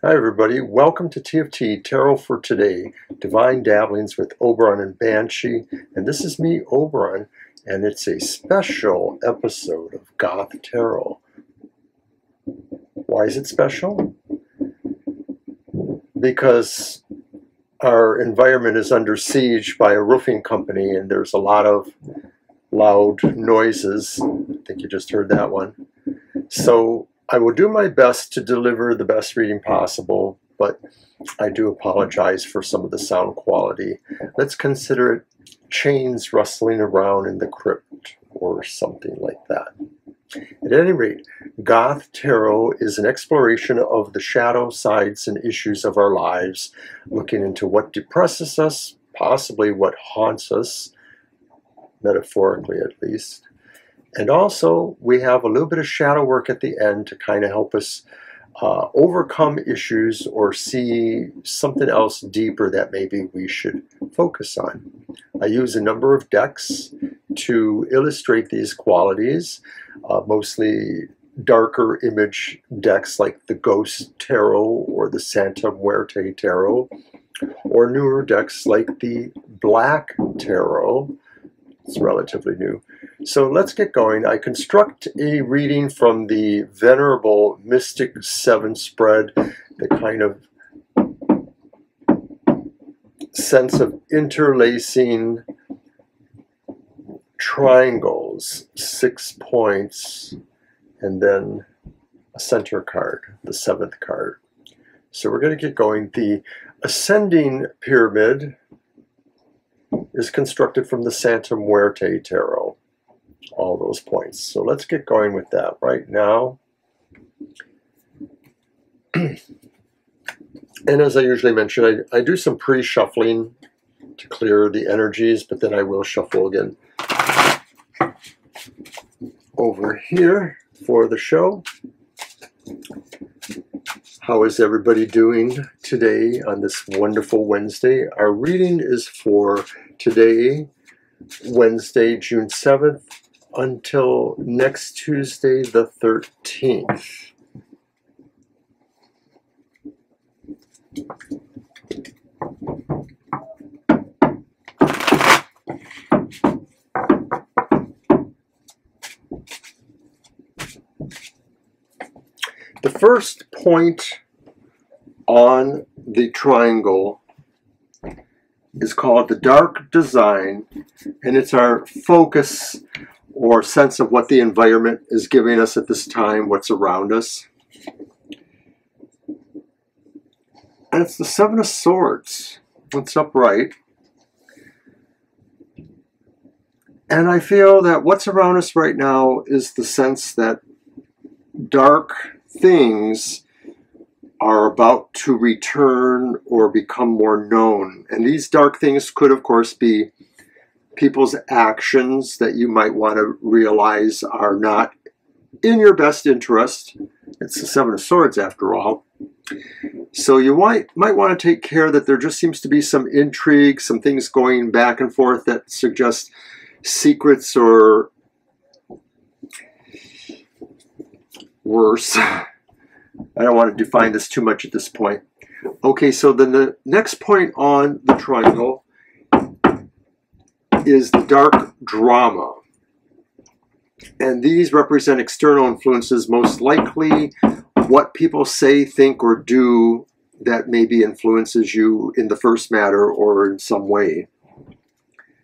Hi everybody, welcome to TFT Tarot for Today, Divine Dabblings with Oberon and Banshee, and this is me, Oberon, and it's a special episode of Goth Tarot. Why is it special? Because our environment is under siege by a roofing company and there's a lot of loud noises. I think you just heard that one. So I will do my best to deliver the best reading possible, but I do apologize for some of the sound quality. Let's consider it chains rustling around in the crypt or something like that. At any rate, Goth Tarot is an exploration of the shadow sides and issues of our lives, looking into what depresses us, possibly what haunts us, metaphorically at least. And also, we have a little bit of shadow work at the end to kind of help us overcome issues or see something else deeper that maybe we should focus on. I use a number of decks to illustrate these qualities, mostly darker image decks like the Goth Tarot or the Santa Muerte Tarot, or newer decks like the Black Tarot. It's relatively new. So let's get going. I construct a reading from the Venerable Mystic 7 spread, the kind of sense of interlacing triangles, 6 points, and then a center card, the 7th card. So we're going to get going. The ascending pyramid is constructed from the Santa Muerte Tarot, all those points. So let's get going with that right now. And as I usually mention, I do some pre-shuffling to clear the energies, but then I will shuffle again over here for the show. How is everybody doing today on this wonderful Wednesday? Our reading is for today, Wednesday, June 7th, until next Tuesday, the 13th. The first point on the triangle is called the dark design, and it's our focus or sense of what the environment is giving us at this time, what's around us. And it's the 7 of Swords. It's upright. And I feel that what's around us right now is the sense that dark things are about to return or become more known. And these dark things could, of course, be people's actions that you might want to realize are not in your best interest. It's the 7 of Swords, after all. So you might want to take care that there just seems to be some intrigue, some things going back and forth that suggest secrets or worse. I don't want to define this too much at this point. Okay, so then the next point on the triangle is the dark drama. And these represent external influences, most likely what people say, think, or do that maybe influences you in the first matter or in some way.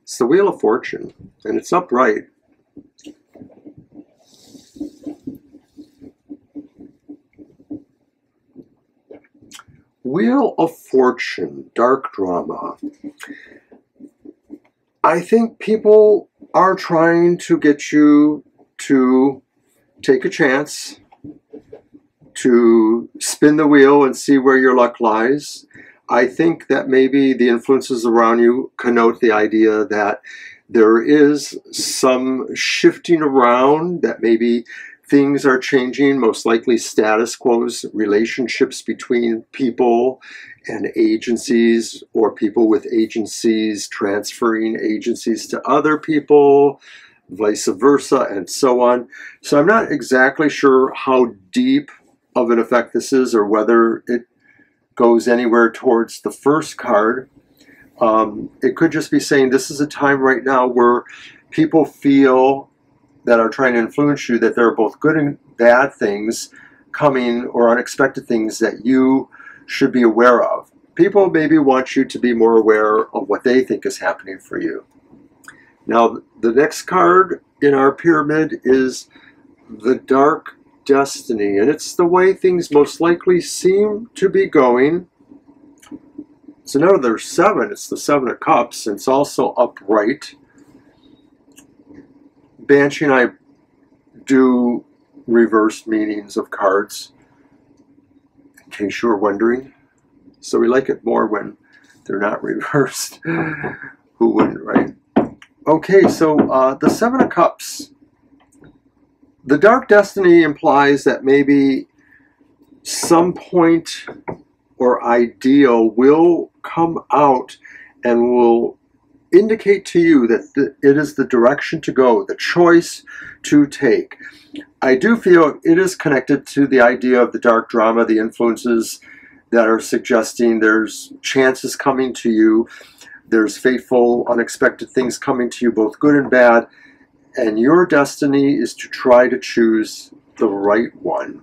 It's the Wheel of Fortune, and it's upright. Wheel of Fortune, dark drama. I think people are trying to get you to take a chance, to spin the wheel and see where your luck lies. I think that maybe the influences around you connote the idea that there is some shifting around, that maybe things are changing, most likely status quos, relationships between people and agencies, or people with agencies transferring agencies to other people, vice versa, and so on. So I'm not exactly sure how deep of an effect this is, or whether it goes anywhere towards the first card. It could just be saying this is a time right now where people feel that are trying to influence you that there are both good and bad things coming, or unexpected things that you should be aware of. People maybe want you to be more aware of what they think is happening for you. Now, the next card in our pyramid is the Dark Destiny, and it's the way things most likely seem to be going. It's another 7. It's the 7 of Cups, and it's also upright. Banshee and I do reversed meanings of cards, in case you were wondering. So we like it more when they're not reversed. Who wouldn't, right? Okay, so the 7 of Cups. The Dark Destiny implies that maybe some point or ideal will come out and will indicate to you that it is the direction to go, the choice to take. I do feel it is connected to the idea of the dark drama, the influences that are suggesting there's chances coming to you, there's fateful, unexpected things coming to you, both good and bad, and your destiny is to try to choose the right one.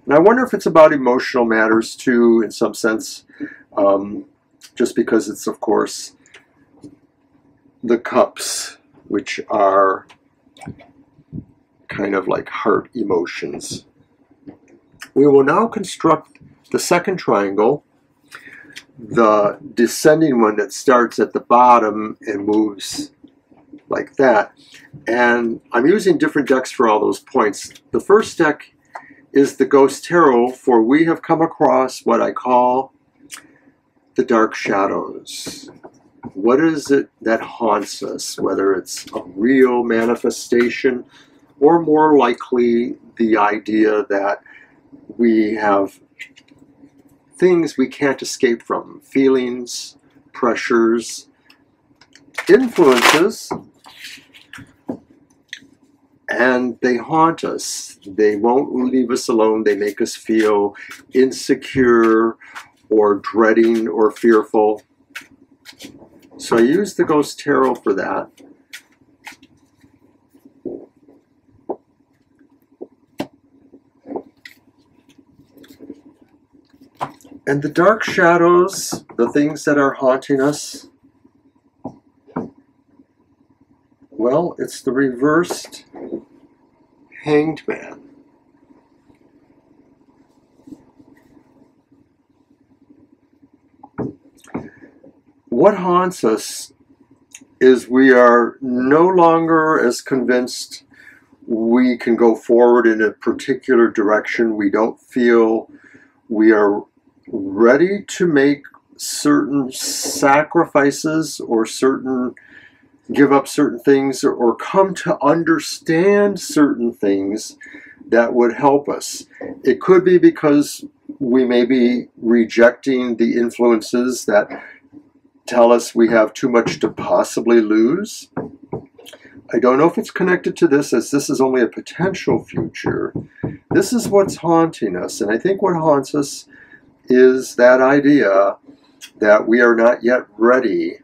And I wonder if it's about emotional matters too, in some sense, just because it's, of course, the cups, which are kind of like heart emotions. We will now construct the second triangle, the descending one that starts at the bottom and moves like that. And I'm using different decks for all those points. The first deck is the Goth Tarot, for we have come across what I call the dark shadows. What is it that haunts us, whether it's a real manifestation or more likely the idea that we have things we can't escape from, feelings, pressures, influences, and they haunt us. They won't leave us alone. They make us feel insecure or dreading or fearful. So I use the Goth Tarot for that. And the dark shadows, the things that are haunting us, well, it's the reversed Hanged Man. What haunts us is we are no longer as convinced we can go forward in a particular direction. We don't feel we are ready to make certain sacrifices or give up certain things or come to understand certain things that would help us. It could be because we may be rejecting the influences that tell us we have too much to possibly lose. I don't know if it's connected to this, as this is only a potential future. This is what's haunting us, and I think what haunts us is that idea that we are not yet ready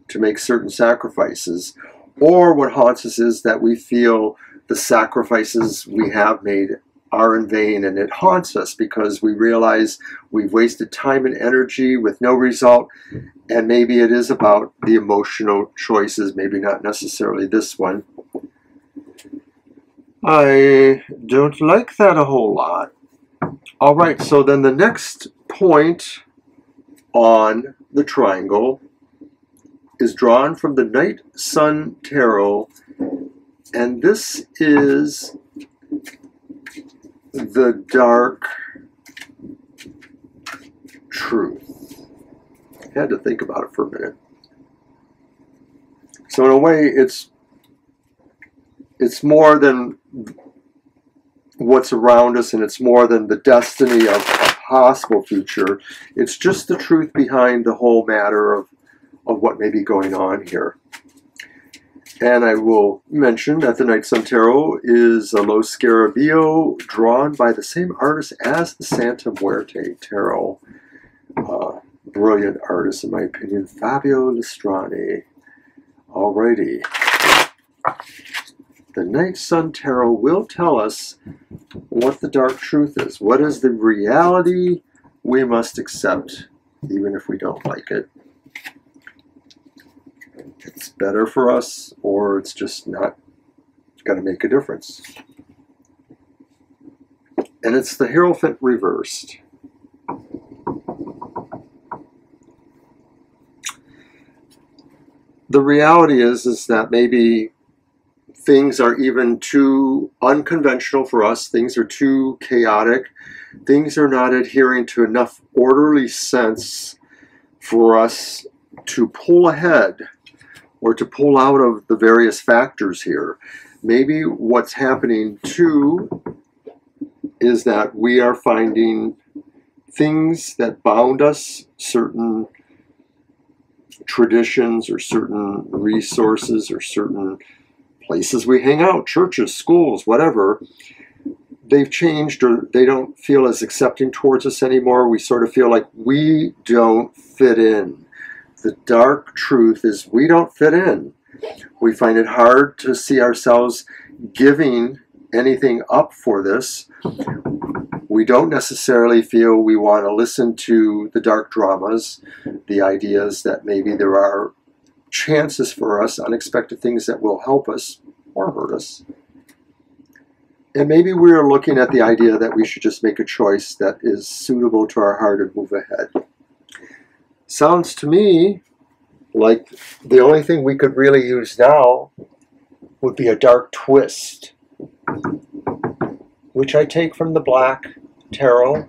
to make certain sacrifices, or what haunts us is that we feel the sacrifices we have made are in vain, and it haunts us because we realize we've wasted time and energy with no result, and maybe it is about the emotional choices, maybe not necessarily this one. I don't like that a whole lot. All right, so then the next point on the triangle is drawn from the Night Sun Tarot, and this is the Dark Truth. I had to think about it for a minute. So in a way, it's more than what's around us, and it's more than the destiny of a possible future. It's just the truth behind the whole matter of what may be going on here. And I will mention that the Night Sun Tarot is a Lo Scarabeo drawn by the same artist as the Santa Muerte Tarot. Brilliant artist, in my opinion, Fabio Listrani. Alrighty. The Night Sun Tarot will tell us what the dark truth is. What is the reality we must accept, even if we don't like it? It's better for us, or it's just not going to make a difference. And it's the Hierophant reversed. The reality is that maybe things are even too unconventional for us. Things are too chaotic. Things are not adhering to enough orderly sense for us to pull ahead or to pull out of the various factors here. Maybe what's happening too is that we are finding things that bound us, certain traditions or certain resources or certain places we hang out, churches, schools, whatever, they've changed, or they don't feel as accepting towards us anymore. We sort of feel like we don't fit in. The dark truth is we don't fit in. We find it hard to see ourselves giving anything up for this. We don't necessarily feel we want to listen to the dark dramas, the ideas that maybe there are chances for us, unexpected things that will help us or hurt us. And maybe we're looking at the idea that we should just make a choice that is suitable to our heart and move ahead. Sounds to me like the only thing we could really use now would be a dark twist, which I take from the Black Tarot.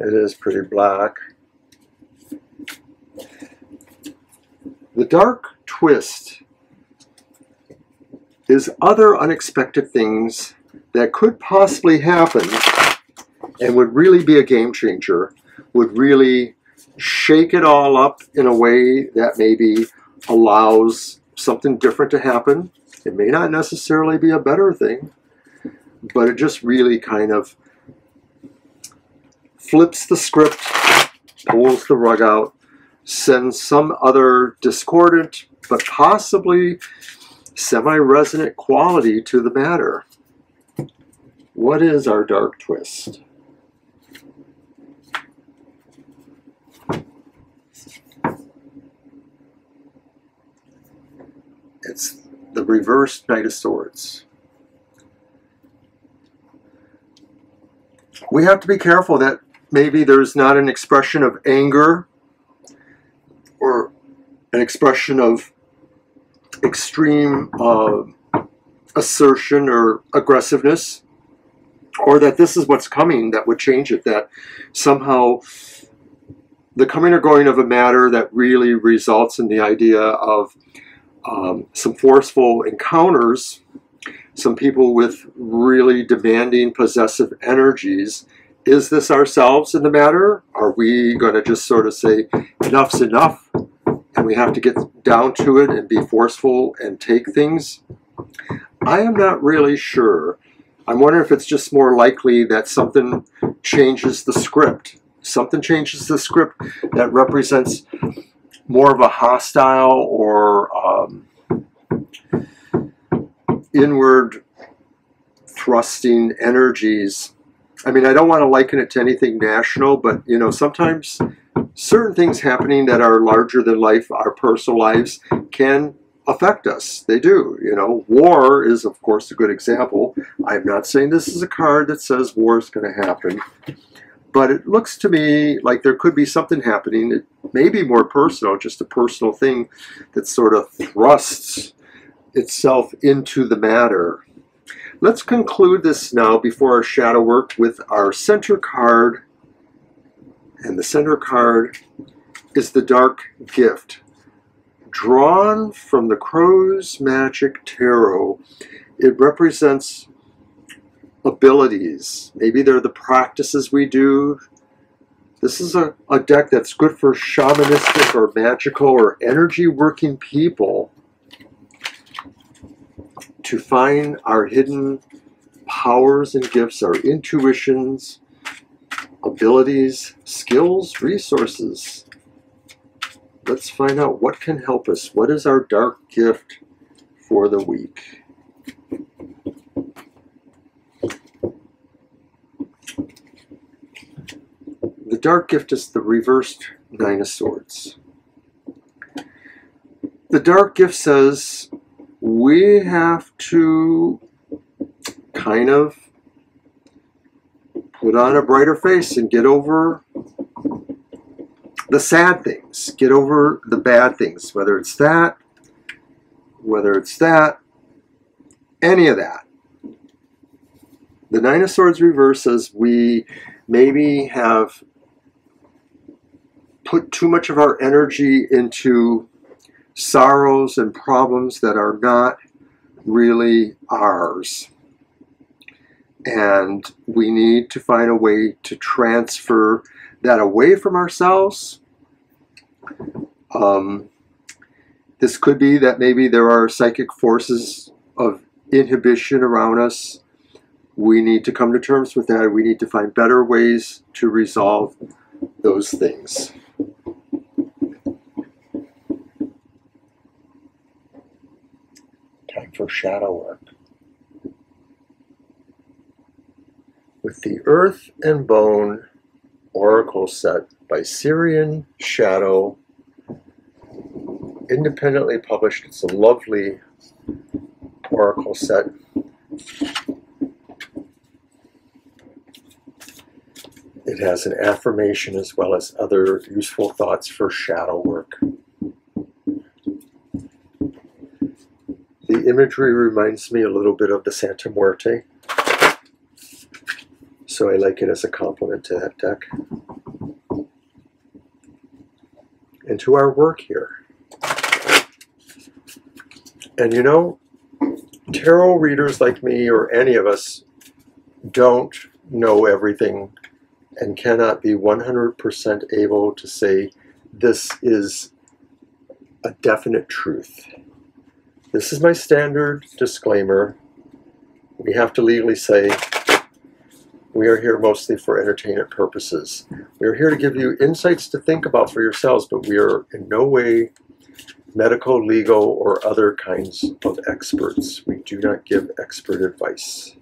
It is pretty black. The dark twist is other unexpected things that could possibly happen and would really be a game changer, would really shake it all up in a way that maybe allows something different to happen. It may not necessarily be a better thing, but it just really kind of flips the script, pulls the rug out, sends some other discordant but possibly semi-resonant quality to the matter. What is our dark twist? It's the reversed Knight of Swords. We have to be careful that maybe there's not an expression of anger or an expression of extreme assertion or aggressiveness, or that this is what's coming that would change it, that somehow the coming or going of a matter that really results in the idea of some forceful encounters, some people with really demanding possessive energies. Is this ourselves in the matter? Are we going to just sort of say enough's enough and we have to get down to it and be forceful and take things? I am not really sure. I'm wondering if it's just more likely that something changes the script. Something changes the script that represents more of a hostile or inward thrusting energies. I mean, I don't want to liken it to anything national, but, you know, sometimes certain things happening that are larger than life, our personal lives, can affect us. They do. You know, war is, of course, a good example. I'm not saying this is a card that says war is going to happen, but it looks to me like there could be something happening. It may be more personal, just a personal thing that sort of thrusts itself into the matter. Let's conclude this now before our shadow work with our center card. And the center card is the Dark Gift, drawn from the Crow's Magick Tarot. It represents abilities. Maybe they're the practices we do This is a deck that's good for shamanistic or magical or energy working people to find our hidden powers and gifts, our intuitions, abilities, skills, resources. Let's find out what can help us. What is our dark gift for the week? The dark gift is the reversed Nine of Swords. The dark gift says we have to kind of put on a brighter face and get over the sad things, get over the bad things, whether it's that, any of that. The Nine of Swords reverse says we maybe have put too much of our energy into sorrows and problems that are not really ours. And we need to find a way to transfer that away from ourselves. This could be that maybe there are psychic forces of inhibition around us. We need to come to terms with that. We need to find better ways to resolve those things. Time for shadow work. With the Earth and Bone Oracle set by Syrian Shadow, independently published. It's a lovely oracle set. It has an affirmation as well as other useful thoughts for shadow work. The imagery reminds me a little bit of the Santa Muerte, so I like it as a complement to that deck. And to our work here. And you know, tarot readers like me or any of us don't know everything and cannot be 100% able to say this is a definite truth. This is my standard disclaimer. We have to legally say we are here mostly for entertainment purposes. We are here to give you insights to think about for yourselves, but we are in no way medical, legal, or other kinds of experts. We do not give expert advice.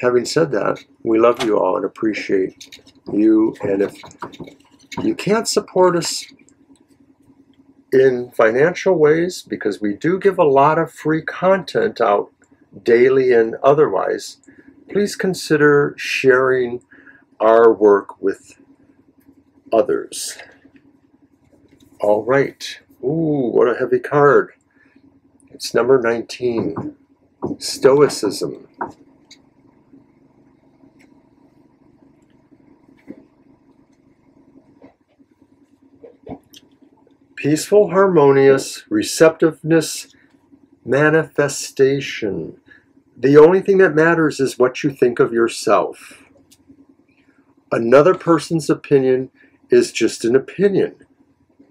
Having said that, we love you all and appreciate you. And if you can't support us in financial ways, because we do give a lot of free content out daily and otherwise, please consider sharing our work with others. All right. Ooh, what a heavy card. It's number 19. Stoicism. Peaceful, harmonious, receptiveness, manifestation. The only thing that matters is what you think of yourself. Another person's opinion is just an opinion.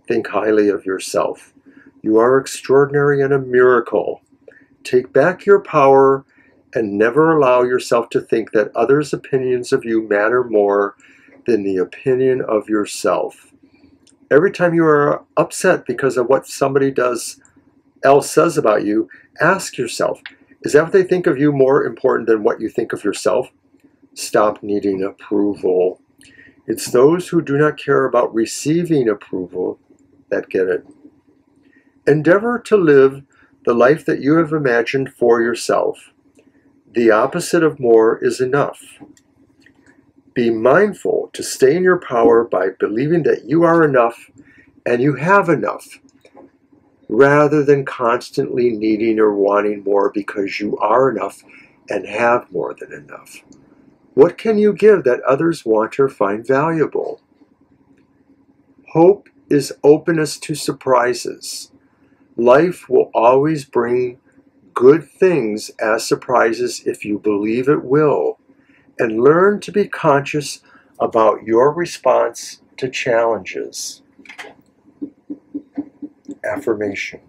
Think highly of yourself. You are extraordinary and a miracle. Take back your power and never allow yourself to think that others' opinions of you matter more than the opinion of yourself. Every time you are upset because of what somebody else says about you, ask yourself, is that what they think of you more important than what you think of yourself? Stop needing approval. It's those who do not care about receiving approval that get it. Endeavor to live the life that you have imagined for yourself. The opposite of more is enough. Be mindful to stay in your power by believing that you are enough and you have enough, rather than constantly needing or wanting more because you are enough and have more than enough. What can you give that others want or find valuable? Hope is openness to surprises. Life will always bring good things as surprises if you believe it will. and learn to be conscious about your response to challenges. Affirmation.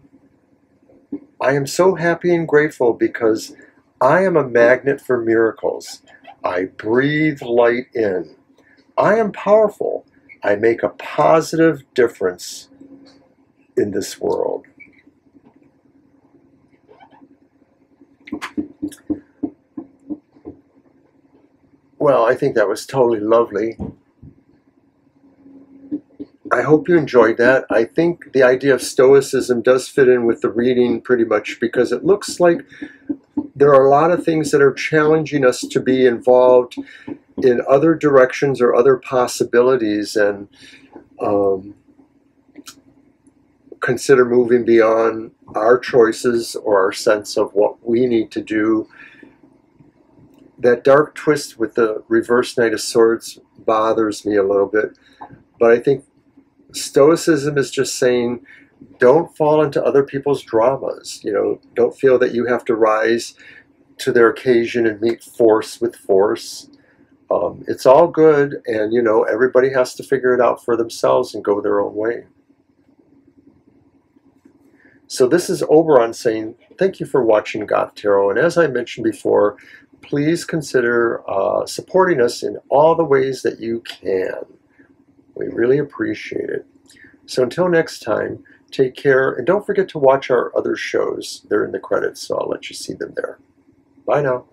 I am so happy and grateful because I am a magnet for miracles. I breathe light in. I am powerful. I make a positive difference in this world. Well, I think that was totally lovely. I hope you enjoyed that. I think the idea of Stoicism does fit in with the reading pretty much, because it looks like there are a lot of things that are challenging us to be involved in other directions or other possibilities, and consider moving beyond our choices or our sense of what we need to do. That dark twist with the reverse Knight of Swords bothers me a little bit, but I think Stoicism is just saying, don't fall into other people's dramas. You know, don't feel that you have to rise to their occasion and meet force with force. It's all good, and you know, everybody has to figure it out for themselves and go their own way. So this is Oberon saying, thank you for watching Goth Tarot, and as I mentioned before, please consider supporting us in all the ways that you can. We really appreciate it. So until next time, take care, and don't forget to watch our other shows. They're in the credits, so I'll let you see them there. Bye now.